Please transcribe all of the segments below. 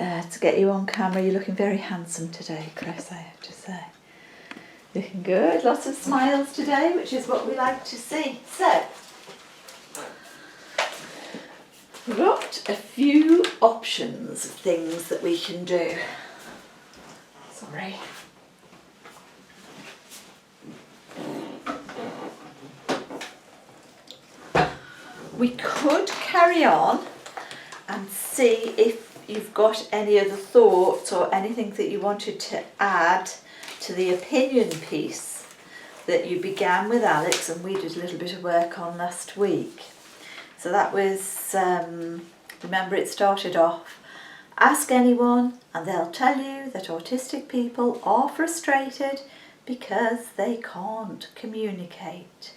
to get you on camera. You're looking very handsome today, Chris, I have to say. Looking good, lots of smiles today, which is what we like to see. So, we've got a few options of things that we can do. Sorry. We could carry on and see if you've got any other thoughts or anything that you wanted to add to the opinion piece that you began with Alex and we did a little bit of work on last week. So that was, remember it started off, ask anyone and they'll tell you that autistic people are frustrated because they can't communicate.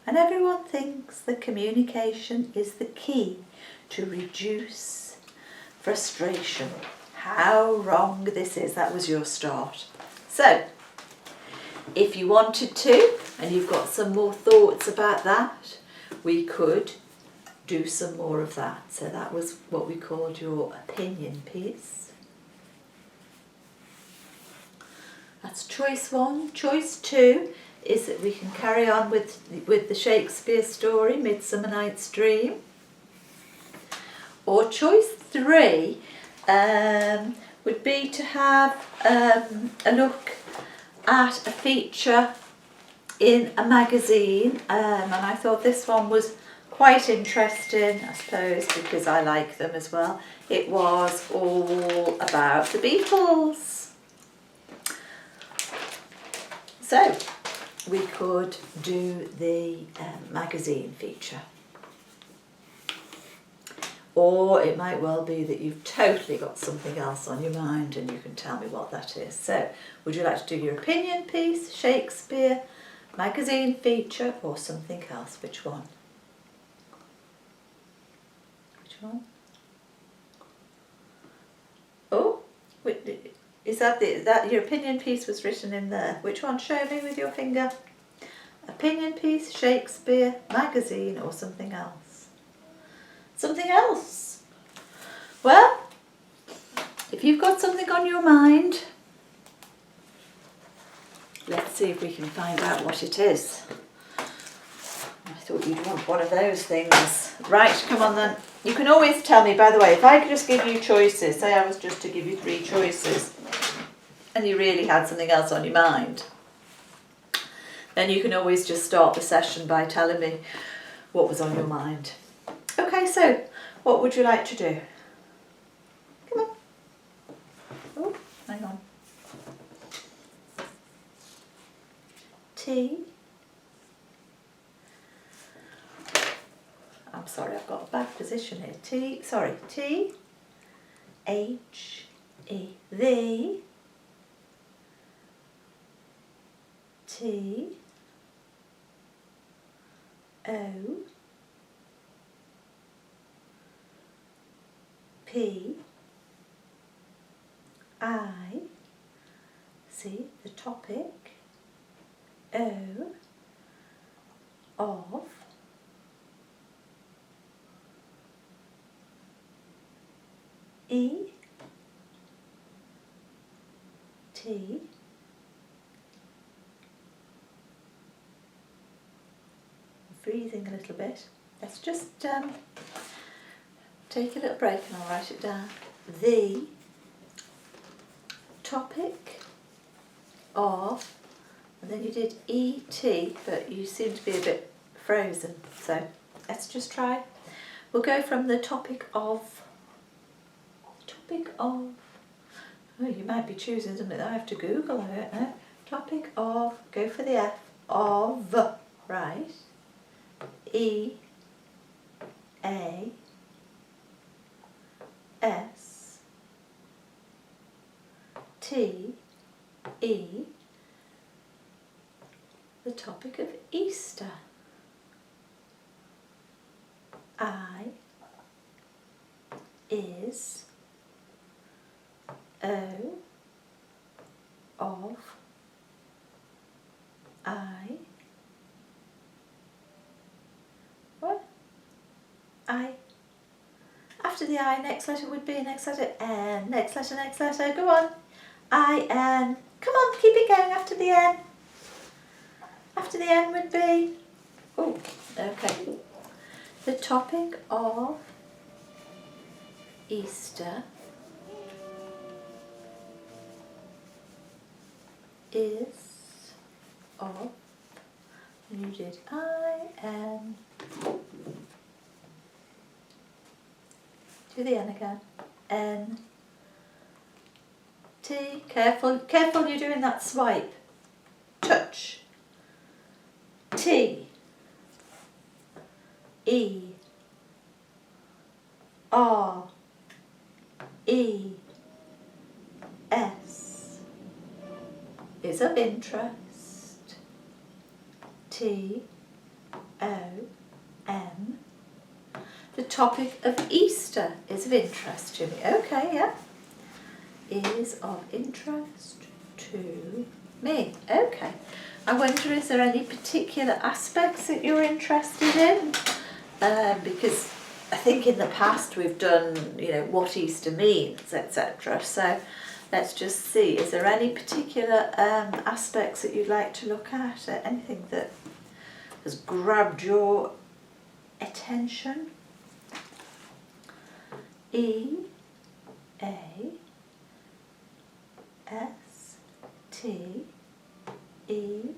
And everyone thinks that communication is the key to reduce frustration. How wrong this is. That was your start. So, if you wanted to, and you've got some more thoughts about that, we could do some more of that. So that was what we called your opinion piece. That's choice one. Choice two is that we can carry on with the Shakespeare story, Midsummer Night's Dream. Or choice three would be to have a look at a feature in a magazine, and I thought this one was quite interesting, I suppose, because I like them as well. It was all about the Beatles. So, we could do the magazine feature. Or it might well be that you've totally got something else on your mind and you can tell me what that is. So, would you like to do your opinion piece, Shakespeare, magazine feature, or something else? Which one? Which one? Oh, is that your opinion piece was written in there? Which one? Show me with your finger. Opinion piece, Shakespeare, magazine, or something else? Something else. Well, if you've got something on your mind, let's see if we can find out what it is. I thought you'd want one of those things. Right, come on then. You can always tell me, by the way, if I could just give you choices, say I was just to give you 3 choices, and you really had something else on your mind, then you can always just start the session by telling me what was on your mind. Okay, so what would you like to do? Come on. Oh, hang on. T. I'm sorry, I've got a bad position here. T, H, E, the, T, O, P, I, see the topic, O, of, E, T, breathing a little bit. Let's just take a little break and I'll write it down. The topic of, and then you did E-T, but you seem to be a bit frozen. So let's just try. We'll go from the topic of, oh, you might be choosing something that I have to Google, I don't know. Topic of, go for the F, of, right. E, A, S, T, E, the topic of Easter. I, is, O, of, I, what? I after the I, next letter would be next letter N, next letter, go on. I-N, come on, keep it going after the N. After the N would be, oh, okay. The topic of Easter is of, and you did I-N, do the N again, N, T, careful, you're doing that swipe, touch, T, E, R, E, S, is of interest, T, O, M. The topic of Easter is of interest to me. Okay, yeah. Is of interest to me. Okay. I wonder, is there any particular aspects that you're interested in? Because I think in the past we've done, what Easter means, etc. So let's just see, is there any particular aspects that you'd like to look at? Anything that has grabbed your attention? E, A, S, T, E,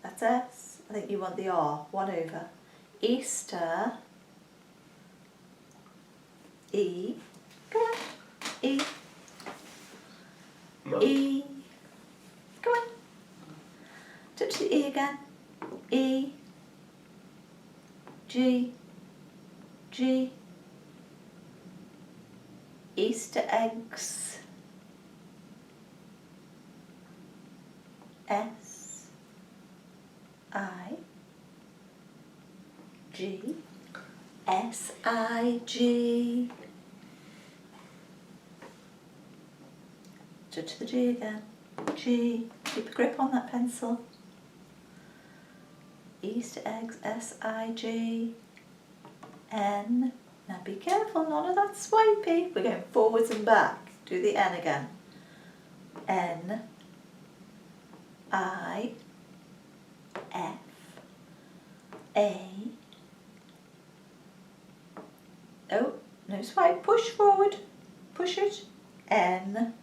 that's S. I think you want the R, 1 over. Easter, E, go on, E, E, go on, touch the E again, E, G, G, Easter eggs, S, I, G, S, I, G, touch the G again, G, keep a grip on that pencil, Easter eggs, S, I, G, N, now be careful, none of that swipey, we're going forwards and back, do the N again, N, I, F, A, oh, no swipe, push forward, push it, N,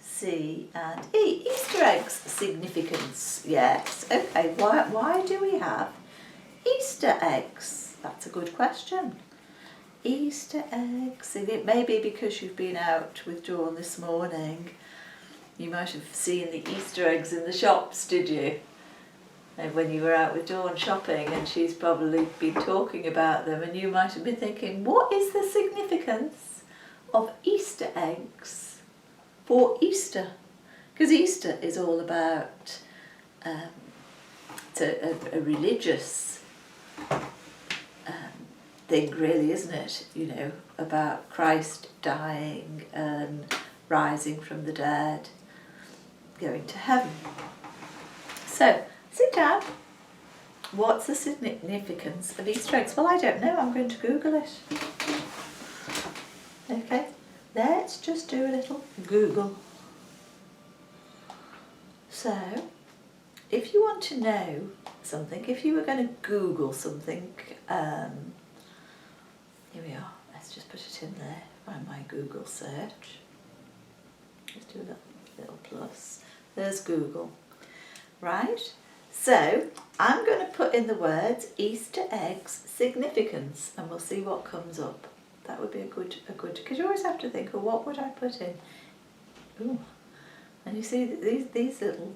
C and E. Easter eggs significance, yes. Okay, why do we have Easter eggs? That's a good question. Easter eggs, it may be because you've been out with Dawn this morning. You might have seen the Easter eggs in the shops, did you? And when you were out with Dawn shopping, and she's probably been talking about them, and you might have been thinking, what is the significance of Easter eggs for Easter? Because Easter is all about, it's a religious thing really, isn't it? About Christ dying and rising from the dead, going to heaven. So, sit down. What's the significance of Easter eggs? Well, I don't know. I'm going to Google it. Okay, let's just do a little Google. So, if you want to know something, if you were going to Google something, here we are. Let's just put it in there. Find my Google search. Let's do a little plus. There's Google. Right? So, I'm going to put in the words Easter eggs significance, and we'll see what comes up. That would be a good, because you always have to think, well, what would I put in? Ooh. And you see these little,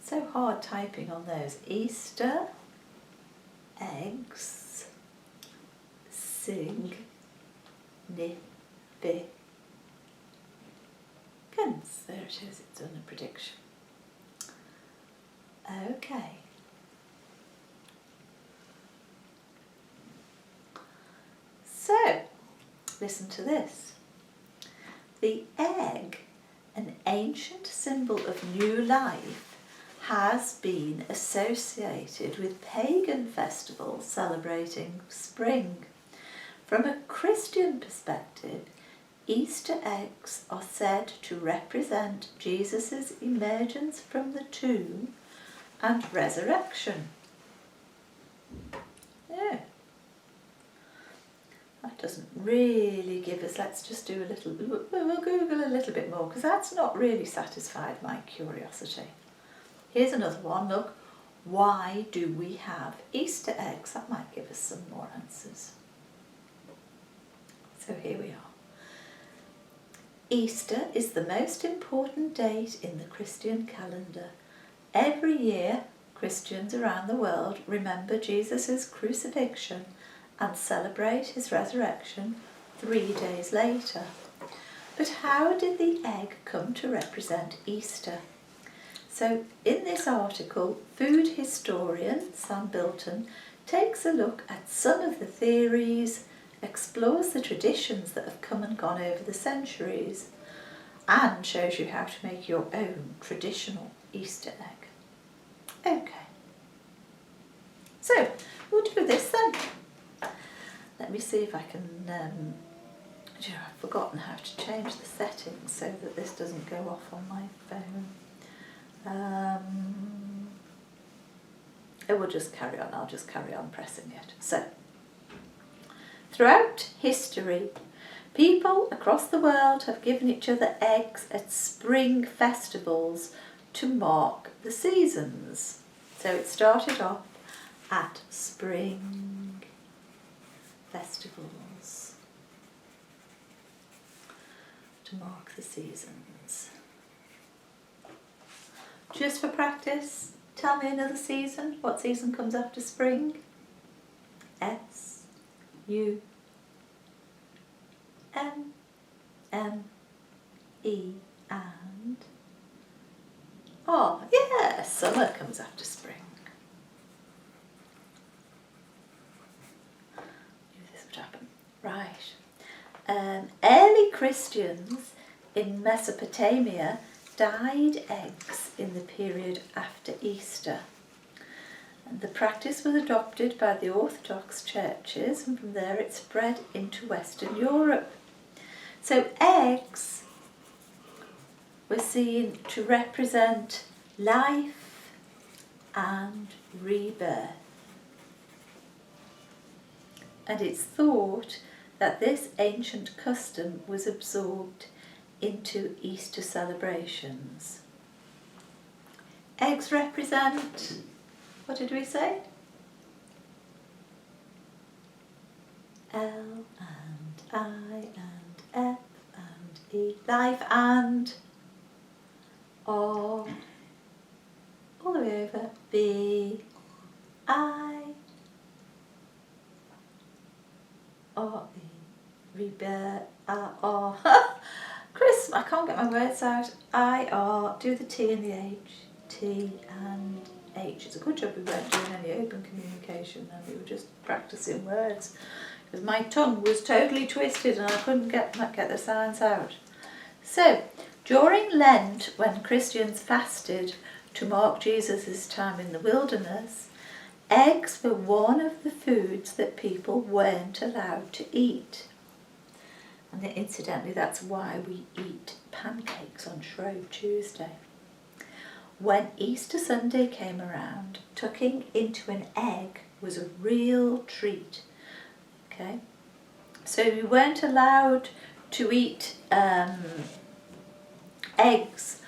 so hard typing on those. Easter eggs significance. There it is, it's done a prediction. Okay. So, listen to this. The egg, an ancient symbol of new life, has been associated with pagan festivals celebrating spring. From a Christian perspective, Easter eggs are said to represent Jesus' emergence from the tomb and resurrection. Yeah. That doesn't really give us, let's just do a little, we'll Google a little bit more because that's not really satisfied my curiosity. Here's another one, look. Why do we have Easter eggs? That might give us some more answers. So here we are. Easter is the most important date in the Christian calendar. Every year, Christians around the world remember Jesus' crucifixion and celebrate his resurrection 3 days later. But how did the egg come to represent Easter? So in this article, food historian Sam Bilton takes a look at some of the theories, explores the traditions that have come and gone over the centuries, and shows you how to make your own traditional Easter egg. Okay, so we'll do this then. Let me see if I can, I've forgotten how to change the settings so that this doesn't go off on my phone. It will just carry on, I'll just carry on pressing it. So, throughout history, people across the world have given each other eggs at spring festivals to mark the seasons. So it started off at spring festivals to mark the seasons. Just for practice, tell me another season. What season comes after spring? S-U-M-M-E and oh, yeah, summer comes after spring. Knew this would happen. Right. Early Christians in Mesopotamia dyed eggs in the period after Easter. And the practice was adopted by the Orthodox churches, and from there it spread into Western Europe. So eggs were seen to represent life and rebirth. And it's thought that this ancient custom was absorbed into Easter celebrations. Eggs represent, what did we say? L and I and F and E. Life and R. All the way over. B, I, R, E. Rebirth, R. Chris, I can't get my words out. I, R, do the T and the H. T and H. It's a good job we weren't doing any open communication and we were just practicing words. Because my tongue was totally twisted and I couldn't get the sounds out. So, during Lent, when Christians fasted to mark Jesus' time in the wilderness, eggs were one of the foods that people weren't allowed to eat. And incidentally, that's why we eat pancakes on Shrove Tuesday. When Easter Sunday came around, tucking into an egg was a real treat. Okay, so we weren't allowed to eat eggs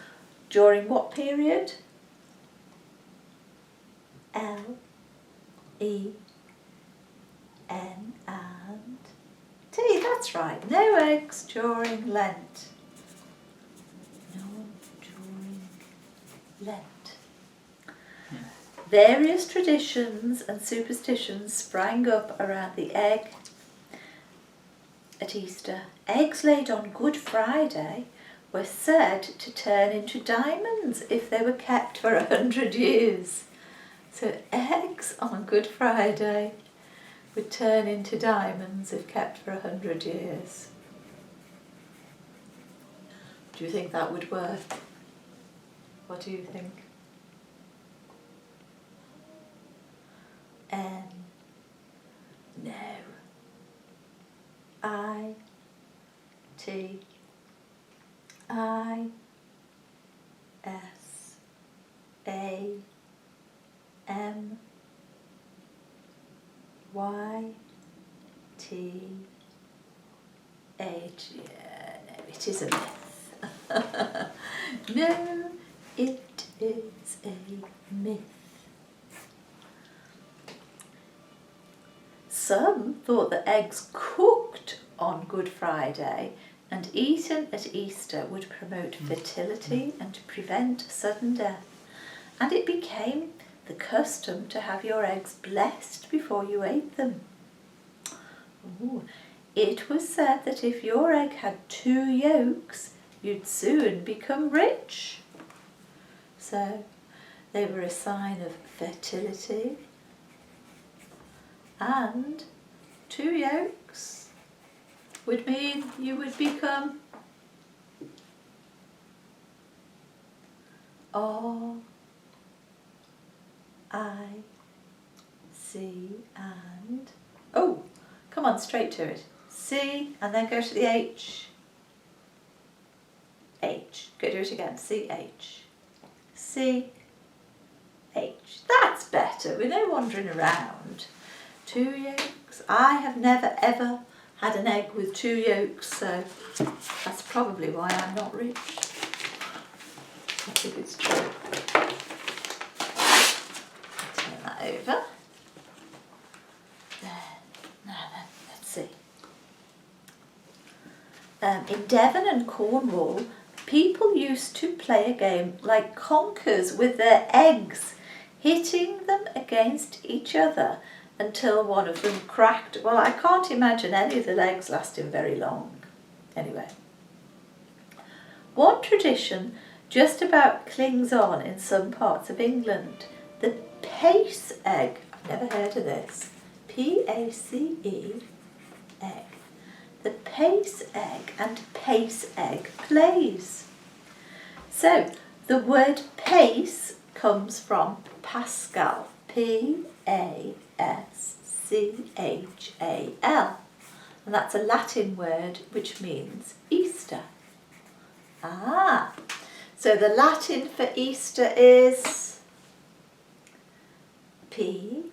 during what period? L, E, N and T, that's right, no eggs during Lent. No during Lent. Various traditions and superstitions sprang up around the egg at Easter. Eggs laid on Good Friday were said to turn into diamonds if they were kept for 100 years. So eggs on Good Friday would turn into diamonds if kept for 100 years. Do you think that would work? What do you think? I, T, I, S, A, M, Y, T, H. Yeah, no, it is a myth. No, it is a myth. Some thought that eggs cooked on Good Friday and eaten at Easter would promote fertility and prevent sudden death, and it became the custom to have your eggs blessed before you ate them. Ooh. It was said that if your egg had 2 yolks, you'd soon become rich. So they were a sign of fertility, and 2 yolks would mean you would become R, I, C, and, oh, come on, straight to it. C, and then go to the H. H. Go do it again. C, H. C, H. That's better. We're no wandering around. 2 yolks. I have never ever had an egg with 2 yolks, so that's probably why I'm not rich. I think it's true. Turn that over. There. Now then, let's see. In Devon and Cornwall, people used to play a game like conkers with their eggs, hitting them against each other until one of them cracked. Well, I can't imagine any of the legs lasting very long. Anyway, one tradition just about clings on in some parts of England. The pace egg. I've never heard of this. P-A-C-E, egg. The pace egg and pace egg plays. So, the word pace comes from PASCHAL, P-A-S-C-H-A-L, and that's a Latin word which means Easter. Ah, so the Latin for Easter is P-A,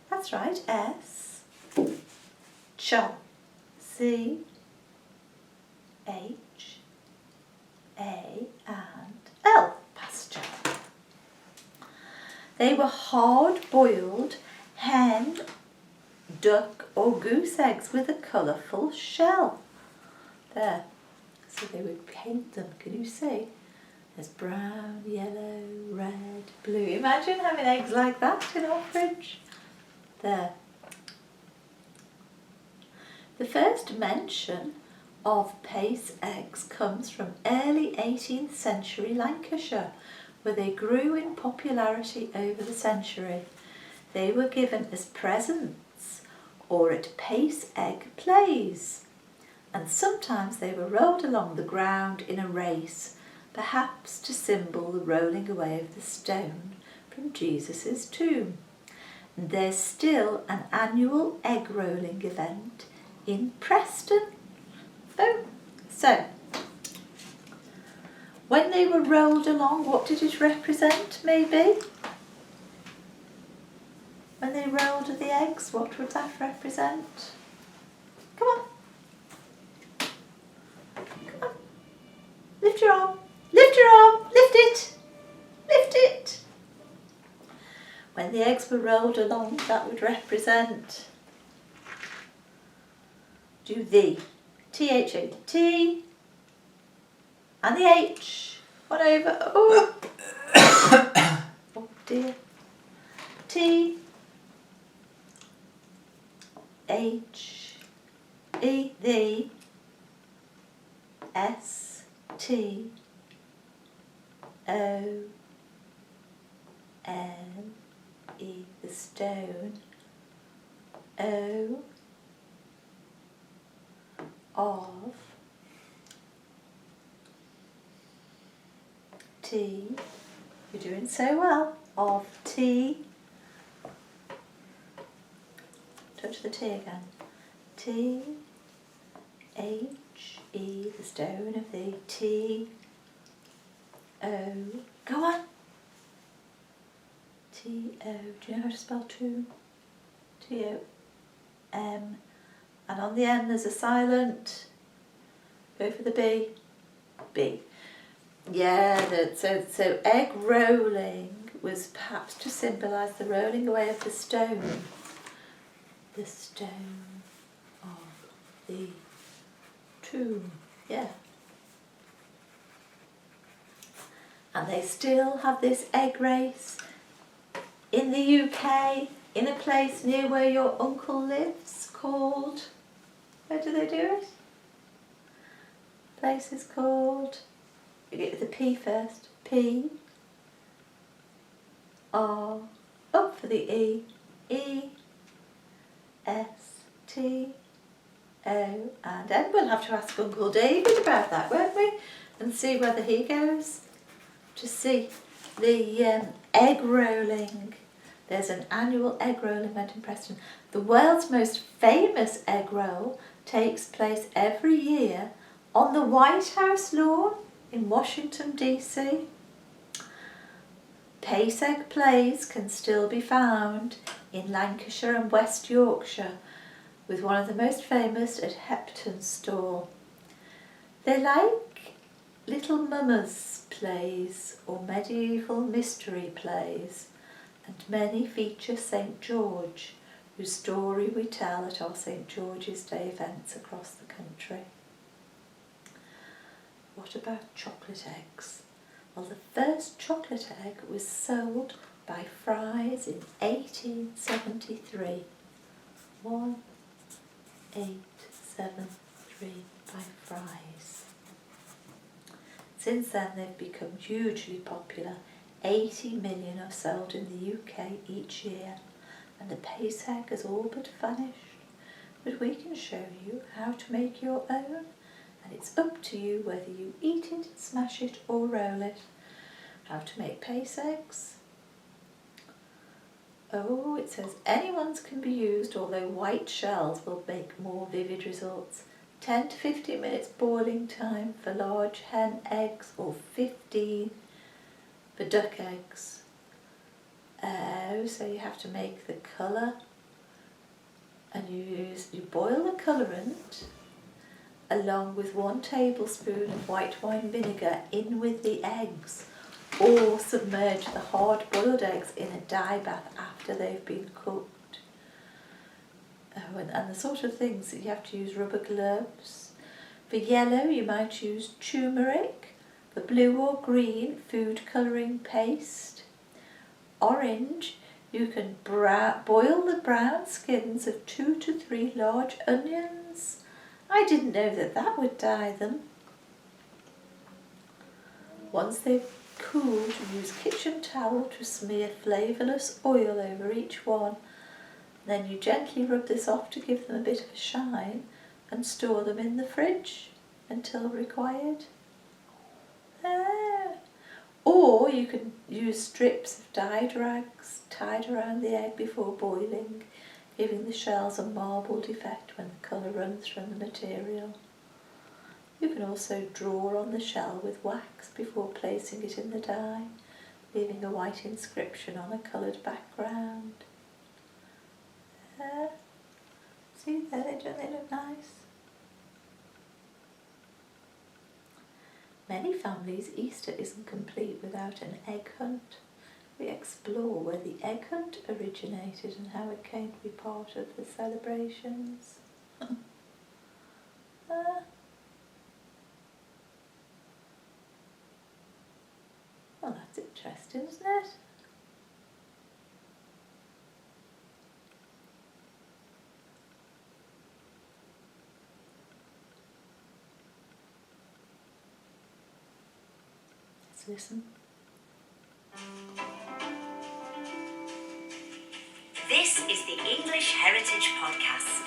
that's right, S, choc, C, H, A, and L, PASCHAL. They were hard-boiled hen, duck or goose eggs with a colourful shell. There, so they would paint them, can you see? There's brown, yellow, red, blue. Imagine having eggs like that in our fridge. There. The first mention of pace eggs comes from early 18th century Lancashire, where they grew in popularity over the century. They were given as presents or at pace egg plays, and sometimes they were rolled along the ground in a race, perhaps to symbol the rolling away of the stone from Jesus' tomb. There's still an annual egg rolling event in Preston. Oh, so when they were rolled along, what did it represent, maybe? When they rolled the eggs, what would that represent? Come on. Come on. Lift your arm. Lift your arm. Lift it. Lift it. When the eggs were rolled along, that would represent, do the T-H-A, T, and the H, one over, oh, oh dear, T, H, E, the, S, T, O, N, E, the stone, O, of, T, you're doing so well, of T, to the T again. T, H, E, the stone of the T, O. Go on. T, O. Do you know how to spell two? T, O, M. And on the end there's a silent. Go for the B. B. Yeah, so egg rolling was perhaps to symbolise the rolling away of the stone. The stone of the tomb. Yeah. And they still have this egg race in the UK, in a place near where your uncle lives, called, where do they do it? Place is called, you get the P first, P, R, up for the E, E, S, T, O, and N. We'll have to ask Uncle David about that, won't we? And see whether he goes to see the egg rolling. There's an annual egg roll event in Preston. The world's most famous egg roll takes place every year on the White House lawn in Washington, D.C. Pace egg plays can still be found in Lancashire and West Yorkshire, with one of the most famous at Hepton's stall. They're like little mummers plays or medieval mystery plays, and many feature St. George, whose story we tell at our St. George's Day events across the country. What about chocolate eggs? Well, the first chocolate egg was sold by Fry's in 1873. 1873 by Fry's. Since then they've become hugely popular. 80 million are sold in the UK each year, and the pace egg has all but vanished. But we can show you how to make your own, and it's up to you whether you eat it, smash it or roll it. How to make pace eggs. Oh, it says anyone's can be used, although white shells will make more vivid results. 10 to 15 minutes boiling time for large hen eggs, or 15 for duck eggs. So you have to make the colour, and you boil the colourant along with 1 tablespoon of white wine vinegar in with the eggs, or submerge the hard-boiled eggs in a dye bath after they've been cooked. Oh, and the sort of things that you have to use rubber gloves. For yellow you might use turmeric, for blue or green food colouring paste. Orange, you can boil the brown skins of 2 to 3 large onions. I didn't know that would dye them. Once they've cooled, use kitchen towel to smear flavourless oil over each one. Then you gently rub this off to give them a bit of a shine, and store them in the fridge until required. Or you can use strips of dyed rags tied around the egg before boiling, giving the shells a marbled effect when the colour runs from the material. You can also draw on the shell with wax before placing it in the dye, leaving a white inscription on a coloured background. See there, don't they look nice? Many families' Easter isn't complete without an egg hunt. We explore where the egg hunt originated and how it came to be part of the celebrations. Well, that's interesting, isn't it? Let's listen. This is the English Heritage Podcast.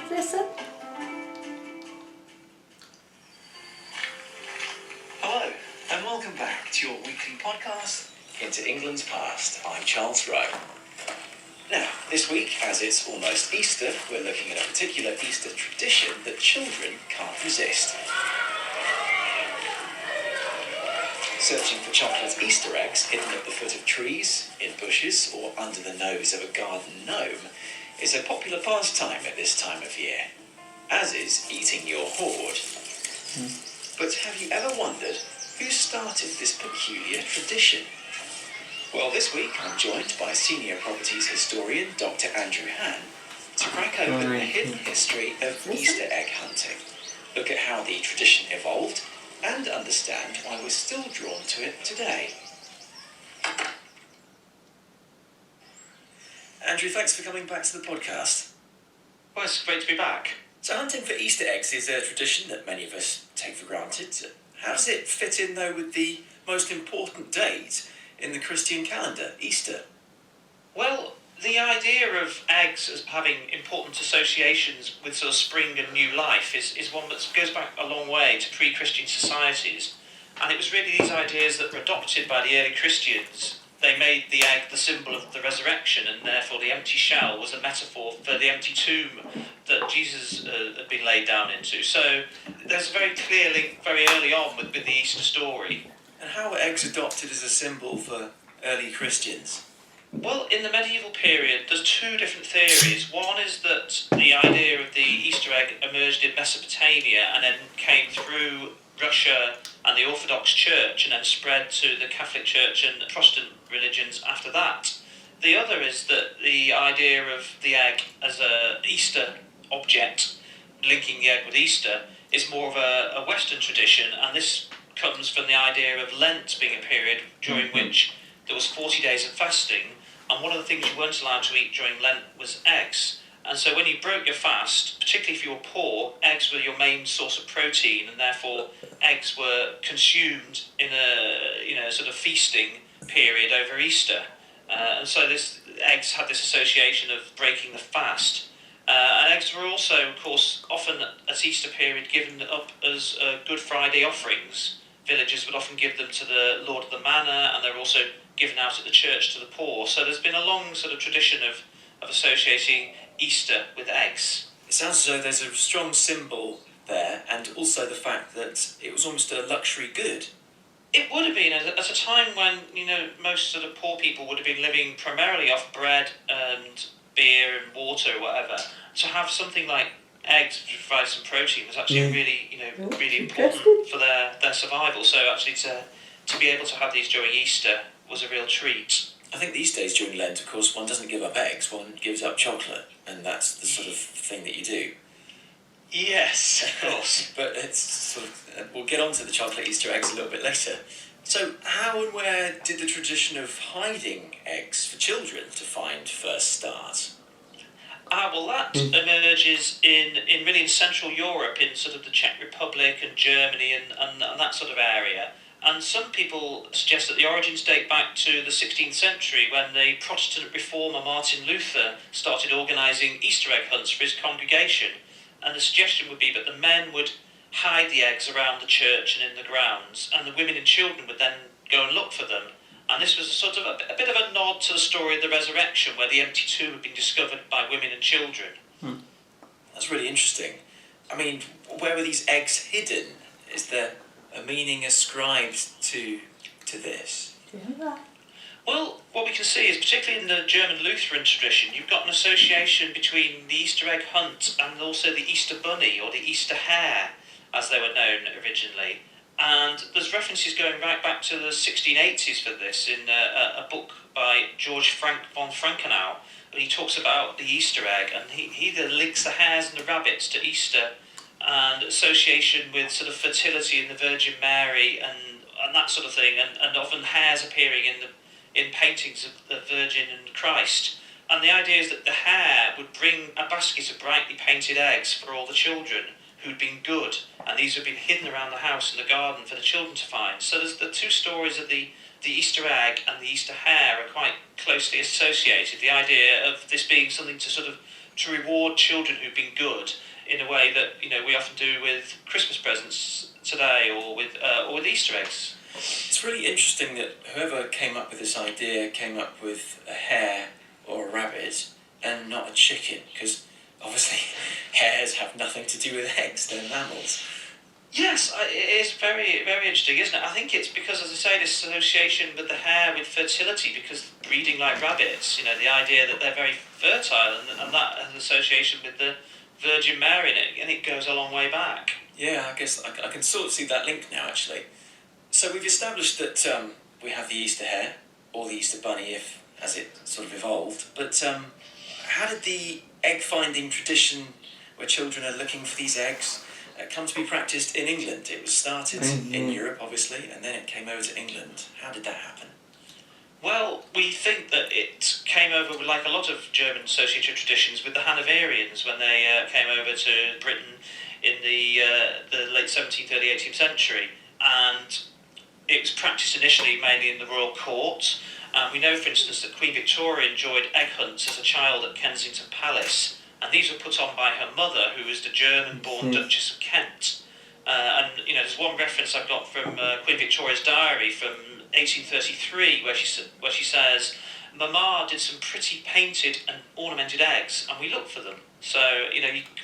Listen. Hello, and welcome back to your weekly podcast, Into England's Past. I'm Charles Rowe. Now, this week, as it's almost Easter, we're looking at a particular Easter tradition that children can't resist. Searching for chocolate Easter eggs hidden at the foot of trees, in bushes, or under the nose of a garden gnome is a popular pastime at this time of year, as is eating your hoard. But have you ever wondered who started this peculiar tradition? Well, this week I'm joined by senior properties historian Dr. Andrew Han to crack open the hidden history of Easter egg hunting, look at how the tradition evolved, and understand why we're still drawn to it today. Andrew, thanks for coming back to the podcast. Well, it's great to be back. So hunting for Easter eggs is a tradition that many of us take for granted. How does it fit in, though, with the most important date in the Christian calendar, Easter? Well, the idea of eggs as having important associations with sort of spring and new life is one that goes back a long way to pre-Christian societies. And it was really these ideas that were adopted by the early Christians. They made the egg the symbol of the resurrection, and therefore the empty shell was a metaphor for the empty tomb that Jesus had been laid down into. So there's a very clear link very early on with the Easter story. And how were eggs adopted as a symbol for early Christians? Well, in the medieval period, there's two different theories. One is that the idea of the Easter egg emerged in Mesopotamia and then came through Russia and the Orthodox Church and then spread to the Catholic Church and Protestant religions after that. The other is that the idea of the egg as an Easter object, linking the egg with Easter, is more of a Western tradition, and this comes from the idea of Lent being a period during which there was 40 days of fasting, and one of the things you weren't allowed to eat during Lent was eggs. And so when you broke your fast, particularly if you were poor, eggs were your main source of protein, and therefore eggs were consumed in a sort of feasting period over Easter. And so eggs had this association of breaking the fast. And eggs were also, of course, often at Easter period given up as Good Friday offerings. Villagers would often give them to the Lord of the Manor, and they're also given out at the church to the poor. So there's been a long sort of tradition of associating Easter with eggs. It sounds as though there's a strong symbol there, and also the fact that it was almost a luxury good. It would have been at a time when, most sort of poor people would have been living primarily off bread and beer and water or whatever. To have something like eggs to provide some protein was actually really important for their survival. So actually to be able to have these during Easter was a real treat. I think these days during Lent, of course, one doesn't give up eggs, one gives up chocolate, and that's the sort of thing that you do. Yes, of course. But it's sort of, we'll get on to the chocolate Easter eggs a little bit later. So how and where did the tradition of hiding eggs for children to find first start? Well, that emerges in Central Europe, in sort of the Czech Republic and Germany and that sort of area. And some people suggest that the origins date back to the 16th century, when the Protestant reformer Martin Luther started organising Easter egg hunts for his congregation. And the suggestion would be that the men would hide the eggs around the church and in the grounds, and the women and children would then go and look for them. And this was sort of a bit of a nod to the story of the resurrection, where the empty tomb had been discovered by women and children. That's really interesting. I mean, where were these eggs hidden? Is there a meaning ascribed to this? Do you know that? Well, what we can see is, particularly in the German Lutheran tradition, you've got an association between the Easter egg hunt and also the Easter bunny, or the Easter hare, as they were known originally. And there's references going right back to the 1680s for this in a book by George Frank von Frankenau, and he talks about the Easter egg, and he links the hares and the rabbits to Easter and association with sort of fertility in the Virgin Mary and that sort of thing, and often hares appearing in paintings of the Virgin and Christ. And the idea is that the hare would bring a basket of brightly painted eggs for all the children who'd been good, and these had been hidden around the house and the garden for the children to find. So there's the two stories of the Easter egg and the Easter hare are quite closely associated. The idea of this being something to reward children who've been good, in a way that we often do with Christmas presents today, or with Easter eggs. It's really interesting that whoever came up with this idea came up with a hare or a rabbit and not a chicken? Because obviously hares have nothing to do with eggs, they're mammals. Yes, it is very, very interesting, isn't it? I think it's because, as I say, this association with the hare with fertility, because breeding like rabbits, the idea that they're very fertile, and that has an association with the Virgin Mary, and it goes a long way back. Yeah, I guess I can sort of see that link now, actually. So we've established that we have the Easter hare, or the Easter bunny, as it sort of evolved, but how did the egg-finding tradition, where children are looking for these eggs, come to be practiced in England? It was started in Europe, obviously, and then it came over to England. How did that happen? Well, we think that it came over with, like a lot of German associated traditions, with the Hanoverians when they came over to Britain in the late 17th, early 18th century, and it was practiced initially mainly in the royal court. We know, for instance, that Queen Victoria enjoyed egg hunts as a child at Kensington Palace, and these were put on by her mother, who was the German-born Duchess of Kent. And there's one reference I've got from Queen Victoria's diary from 1833, where she says, "Mamma did some pretty painted and ornamented eggs, and we looked for them." So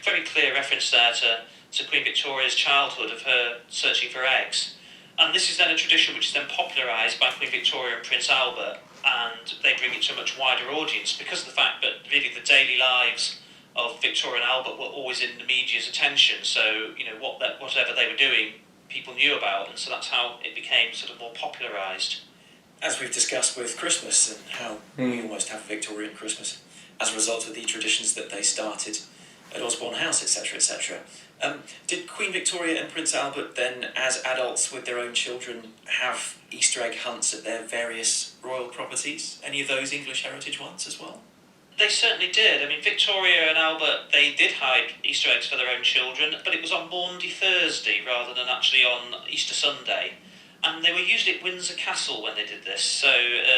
very clear reference there to Queen Victoria's childhood of her searching for eggs. And this is then a tradition which is then popularised by Queen Victoria and Prince Albert, and they bring it to a much wider audience because of the fact that really the daily lives of Victoria and Albert were always in the media's attention. So whatever they were doing, people knew about, and so that's how it became sort of more popularised. As we've discussed with Christmas and how we almost have a Victorian Christmas as a result of the traditions that they started at Osborne House, etc., etc. Did Queen Victoria and Prince Albert then, as adults with their own children, have Easter egg hunts at their various royal properties? Any of those English heritage ones as well? They certainly did. I mean, Victoria and Albert, they did hide Easter eggs for their own children, but it was on Maundy Thursday rather than actually on Easter Sunday. And they were usually at Windsor Castle when they did this, so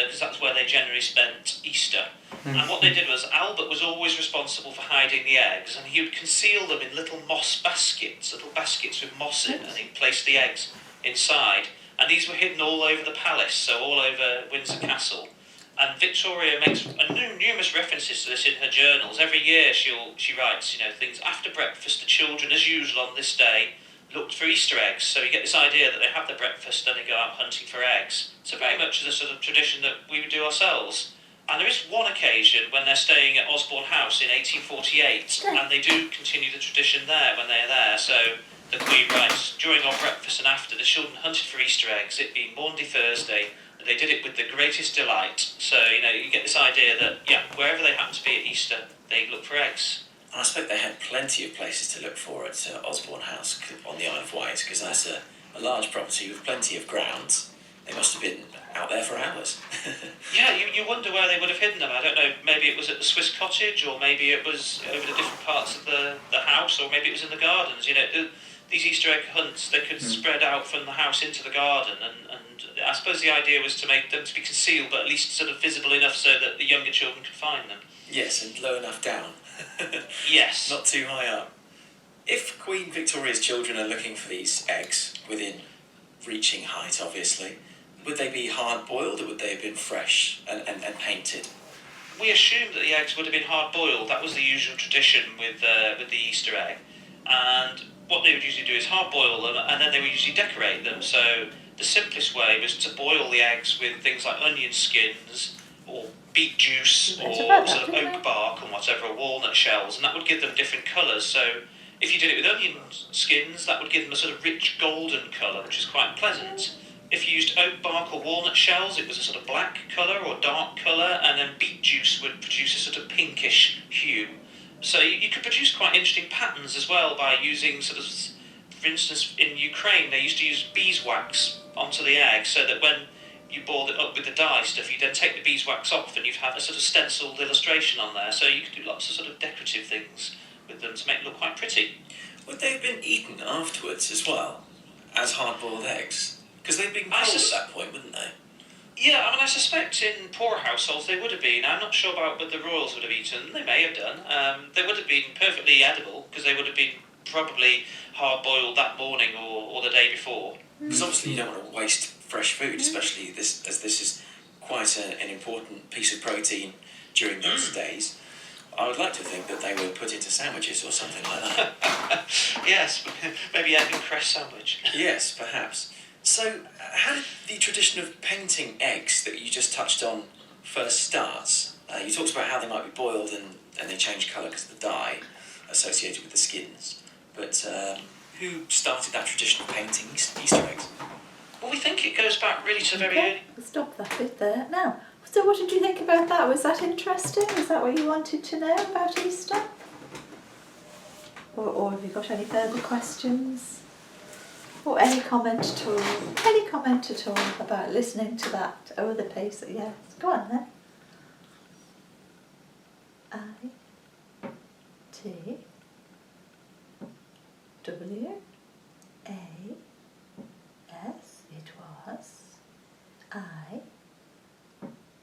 because that's where they generally spent Easter. And what they did was, Albert was always responsible for hiding the eggs, and he would conceal them in little moss baskets, little baskets with moss in, and he'd place the eggs inside. And these were hidden all over the palace, so all over Windsor Castle. And Victoria makes numerous references to this in her journals. Every year she writes, things after breakfast, the children, as usual on this day, looked for Easter eggs. So you get this idea that they have their breakfast, then they go out hunting for eggs. So very much as a sort of tradition that we would do ourselves. And there is one occasion when they're staying at Osborne House in 1848, and they do continue the tradition there when they're there. So the Queen writes, "During our breakfast and after, the children hunted for Easter eggs, it being Maundy Thursday. They did it with the greatest delight." So, you get this idea that, wherever they happen to be at Easter, they look for eggs. I expect they had plenty of places to look for at Osborne House on the Isle of Wight, because that's a large property with plenty of grounds. They must have been out there for hours. Yeah, you wonder where they would have hidden them. I don't know, maybe it was at the Swiss cottage, or maybe it was over the different parts of the house, or maybe it was in the gardens. These Easter egg hunts, they could spread out from the house into the garden, and I suppose the idea was to make them to be concealed, but at least sort of visible enough so that the younger children could find them. Yes, and low enough down. Yes. Not too high up. If Queen Victoria's children are looking for these eggs, within reaching height obviously, would they be hard-boiled, or would they have been fresh and painted? We assumed that the eggs would have been hard-boiled. That was the usual tradition with the Easter egg. And what they would usually do is hard-boil them, and then they would usually decorate them. So the simplest way was to boil the eggs with things like onion skins, or beet juice, or sort of oak bark and whatever, or walnut shells, and that would give them different colours. So if you did it with onion skins, that would give them a sort of rich golden colour, which is quite pleasant. If you used oak bark or walnut shells, it was a sort of black colour or dark colour, and then beet juice would produce a sort of pinkish hue. So you could produce quite interesting patterns as well by using sort of, for instance, in Ukraine, they used to use beeswax onto the egg, so that when you boiled it up with the dye stuff, you then take the beeswax off and you'd have a sort of stenciled illustration on there. So you could do lots of sort of decorative things with them to make it look quite pretty. Would they have been eaten afterwards as well, as hard-boiled eggs? Because they'd been cold at that point, wouldn't they? Yeah, I suspect in poorer households they would have been. I'm not sure about what the royals would have eaten. They may have done. They would have been perfectly edible, because they would have been probably hard-boiled that morning or the day before. Because obviously you don't want to waste fresh food, especially as this is quite an important piece of protein during those days. I would like to think that they were put into sandwiches or something like that. Yes, maybe egg and cress sandwich. Yes, perhaps. So, how did the tradition of painting eggs that you just touched on first start? You talked about how they might be boiled and they change colour because of the dye associated with the skins. But who started that tradition of painting Easter eggs? Well, we think it goes back really to the very early. We'll stop that bit there. Now, so what did you think about that? Was that interesting? Was that what you wanted to know about Easter? Or have you got any further questions? Or any comment at all? Any comment at all about listening to that? Oh, the pace. Yes. Go on then. I-T-W-A. S, it was. I,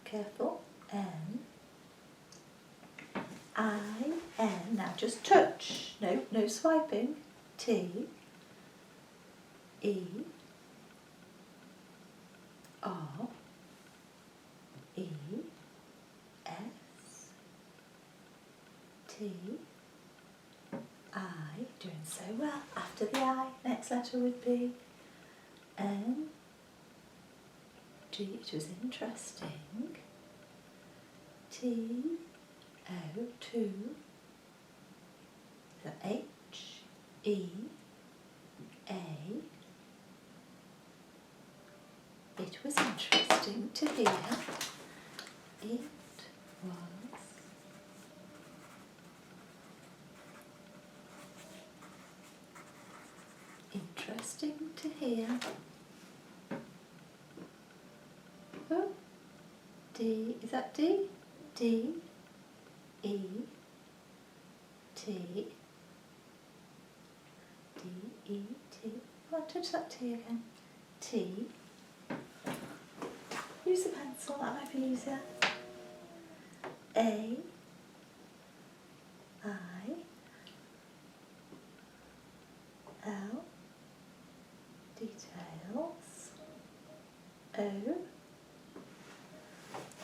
careful, N, I, N, now just touch, no swiping, T, E, R, E, S, T, I, doing so well. After the I, next letter would be N, G, it was interesting, T, O, 2, the H, E, A, it was interesting to hear, it was interesting to hear. Oh, D, is that D? D, E, T, D, E, T. Come on, touch that T again. T. Use the pencil, that might be easier. A, I, L, details, O,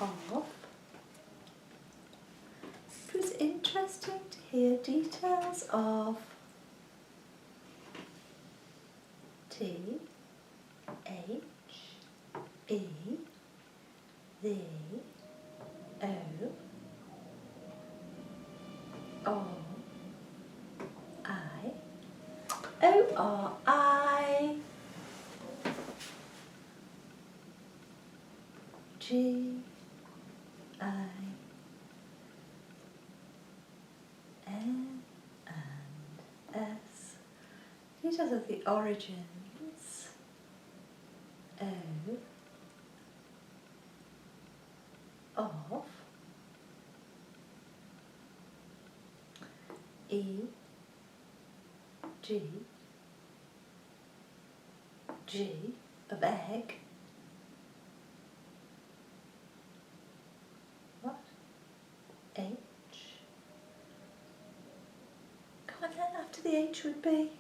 of. It was interesting to hear details of T, H, E, the, O, O, I, O, R, I, G, I, N, and S. Details of the origins. O, of, E, G, G, of egg. What? H. Come on then, after the H would be.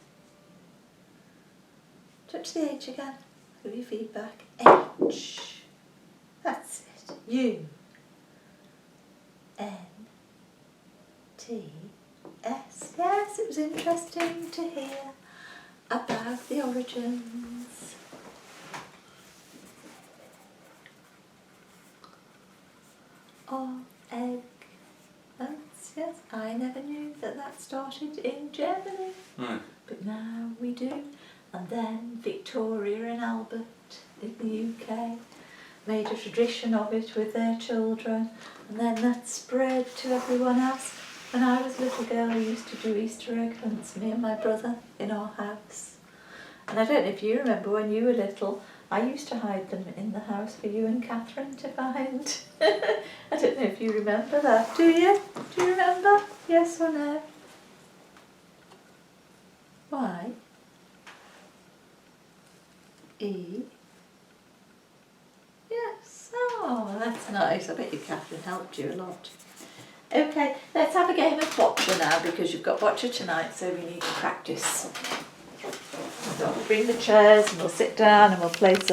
Touch the H again. Give you feedback. H. That's it. U. N. T. S. Yes, it was interesting to hear about the origins. Of egg. That's, yes, I never knew that started in Germany. But now we do. And then Victoria and Albert in the UK made a tradition of it with their children, and then that spread to everyone else. When I was a little girl, we used to do Easter egg hunts, me and my brother, in our house. And I don't know if you remember when you were little, I used to hide them in the house for you and Catherine to find. I don't know if you remember that, do you? Do you remember? Yes or no? Why? E. Yes. Oh, that's nice. I bet you Catherine helped you a lot. Okay, let's have a game of boccia now, because you've got boccia tonight, so we need to practice. So we'll bring the chairs and we'll sit down and we'll play some